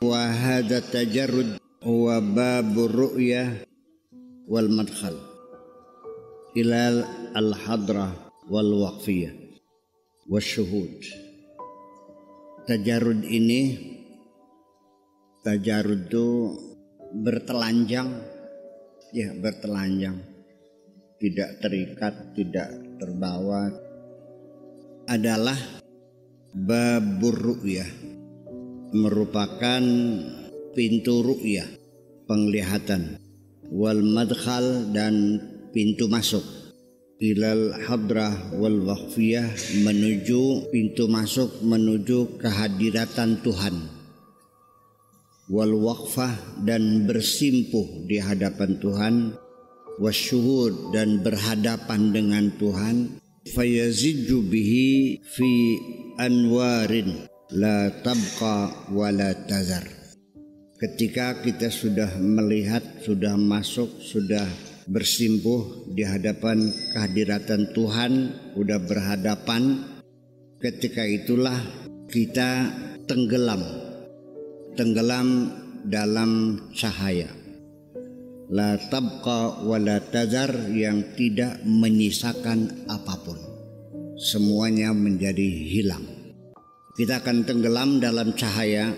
Wa hadza tajarrud wa babur ru'yah wal madkhal ila al-hadrah wal waqfiyah wasyuhud. Tajarrud itu bertelanjang, tidak terikat, tidak terbawa, adalah babur ru'yah, merupakan pintu ru'yah, penglihatan, wal madkhal, dan pintu masuk, ilal hadrah wal waqfiyah, menuju pintu masuk menuju kehadiratan Tuhan, wal waqfah, dan bersimpuh di hadapan Tuhan, wasyuhud, dan berhadapan dengan Tuhan, fayaziju bihi fi anwarin la tabqa wa la tazar. Ketika kita sudah melihat, sudah masuk, sudah bersimpuh di hadapan kehadiran Tuhan, sudah berhadapan, ketika itulah kita tenggelam dalam cahaya, la tabqa wa la tazar, yang tidak menyisakan apapun, semuanya menjadi hilang. Kita akan tenggelam dalam cahaya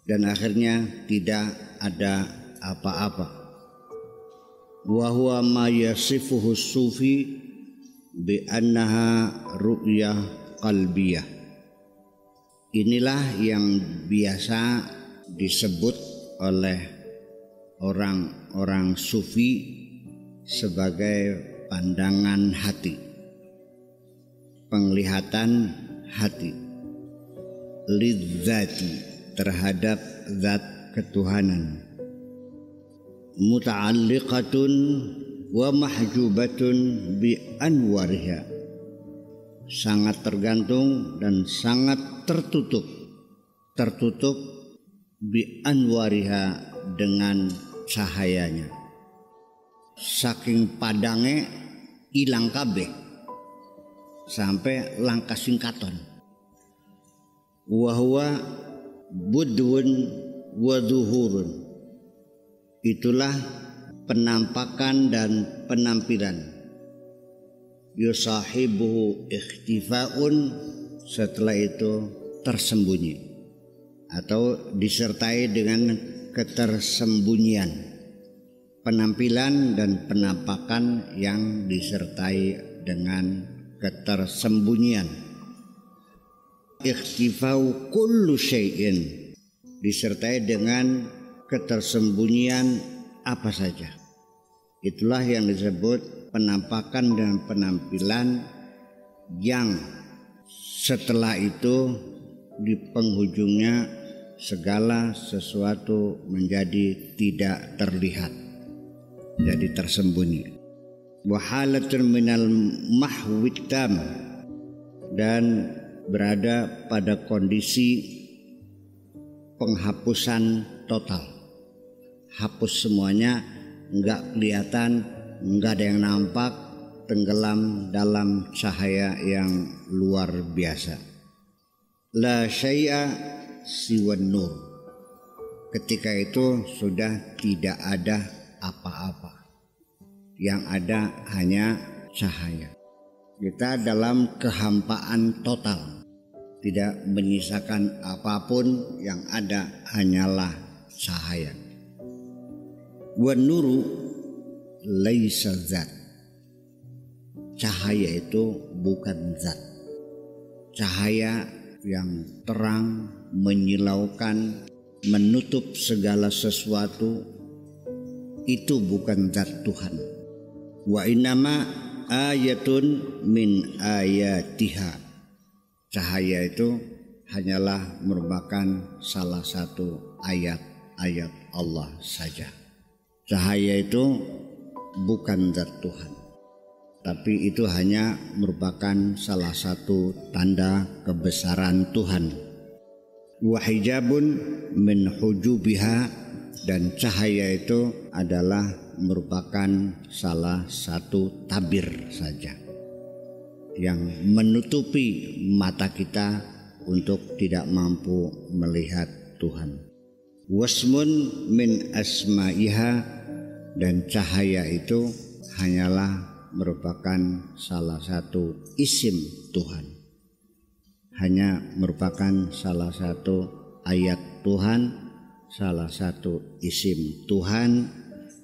dan akhirnya tidak ada apa-apa. Wa huwa ma yasifuhu sufi bi annaha ru'yah qalbiyah. Inilah yang biasa disebut oleh orang-orang sufi sebagai pandangan hati, penglihatan hati, lidzati, terhadap zat ketuhanan, muta'alliqatun wa mahjubatun bi anwariha, sangat tergantung dan sangat tertutup bi anwariha, dengan cahayanya. Saking padange ilang kabeh sampai langkah singkaton. Wa huwa budwun wa zuhurun, itulah penampakan dan penampilan. Yusahibuhu ikhtifaun, setelah itu tersembunyi atau disertai dengan ketersembunyian, penampilan dan penampakan yang disertai dengan ketersembunyian. Ikhtifau kullu syai'in, disertai dengan ketersembunyian apa saja. Itulah yang disebut penampakan dan penampilan, yang setelah itu di penghujungnya segala sesuatu menjadi tidak terlihat, jadi tersembunyi. Wahalatun minal mahwit tam, dan berada pada kondisi penghapusan total, hapus semuanya, enggak kelihatan, enggak ada yang nampak, tenggelam dalam cahaya yang luar biasa. La syai'a siwan nur, ketika itu sudah tidak ada apa-apa, yang ada hanya cahaya. Kita dalam kehampaan total, tidak menyisakan apapun, yang ada hanyalah cahaya. Wan nuru laisa zat, cahaya itu bukan zat. Cahaya yang terang, menyilaukan, menutup segala sesuatu, itu bukan zat Tuhan. Wa innama ayatun min ayatiha, cahaya itu hanyalah merupakan salah satu ayat-ayat Allah saja. Cahaya itu bukan zat Tuhan, tapi itu hanya merupakan salah satu tanda kebesaran Tuhan. Wa hijabun min hujubiha, dan cahaya itu adalah merupakan salah satu tabir saja yang menutupi mata kita untuk tidak mampu melihat Tuhan. Wasmun min asma'iha, dan cahaya itu hanyalah merupakan salah satu isim Tuhan. Hanya merupakan salah satu ayat Tuhan, salah satu isim Tuhan,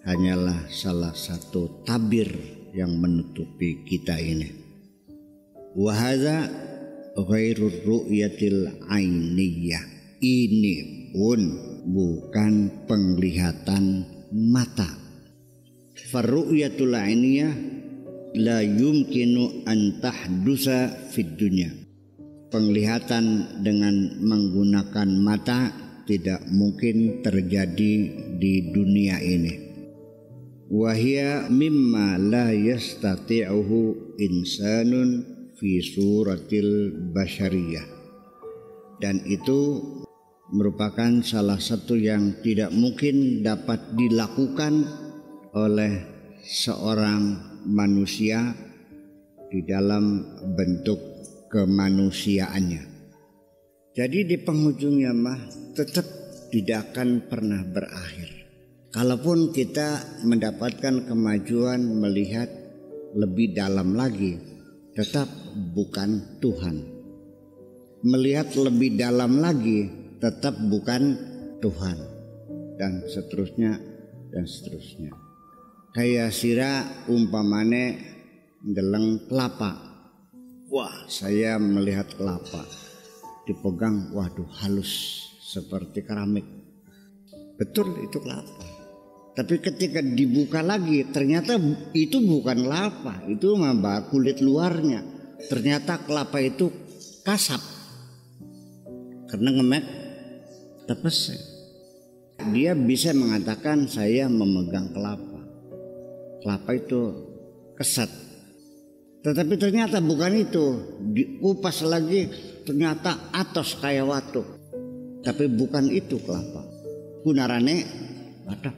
hanyalah salah satu tabir yang menutupi kita ini. Wa hadza ghairur ru'yatil ainiyah. Ini pun bukan penglihatan mata. Farru'yatul ainiyah la yumkinu an tahdusa fid dunya. Penglihatan dengan menggunakan mata tidak mungkin terjadi di dunia ini. Wahia mimma la yastati'uhu insanun fi suratil basyariyah. Dan itu merupakan salah satu yang tidak mungkin dapat dilakukan oleh seorang manusia di dalam bentuk kemanusiaannya. Jadi di penghujungnya tetap tidak akan pernah berakhir. Kalaupun kita mendapatkan kemajuan melihat lebih dalam lagi, tetap bukan Tuhan. Melihat lebih dalam lagi, tetap bukan Tuhan, dan seterusnya dan seterusnya. Kayak sira umpamane ndeleng kelapa. Wah, saya melihat kelapa dipegang, waduh halus seperti keramik. Betul itu kelapa. Tapi ketika dibuka lagi ternyata itu bukan kelapa, itu mah kulit luarnya. Ternyata kelapa itu kasar karena ngemek tepes. Dia bisa mengatakan saya memegang kelapa. Kelapa itu kesat. Tetapi ternyata bukan itu. Dikupas lagi ternyata atos kayak watu. Tapi bukan itu kelapa. Kunarane batok.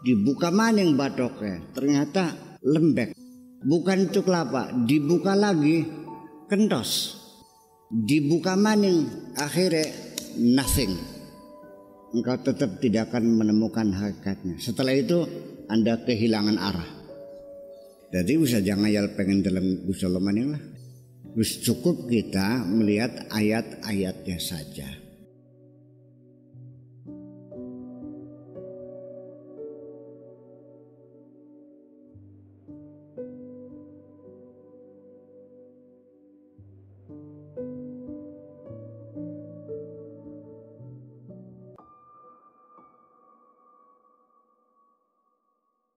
Dibuka maning batoknya ternyata lembek. Bukan itu kelapa. Dibuka lagi kentos. Dibuka maning akhirnya nothing. Engkau tetap tidak akan menemukan hakikatnya. Setelah itu Anda kehilangan arah. Jadi bisa jangan ya pengen dalam Gusti Allah maning lah. Cukup kita melihat ayat-ayatnya saja.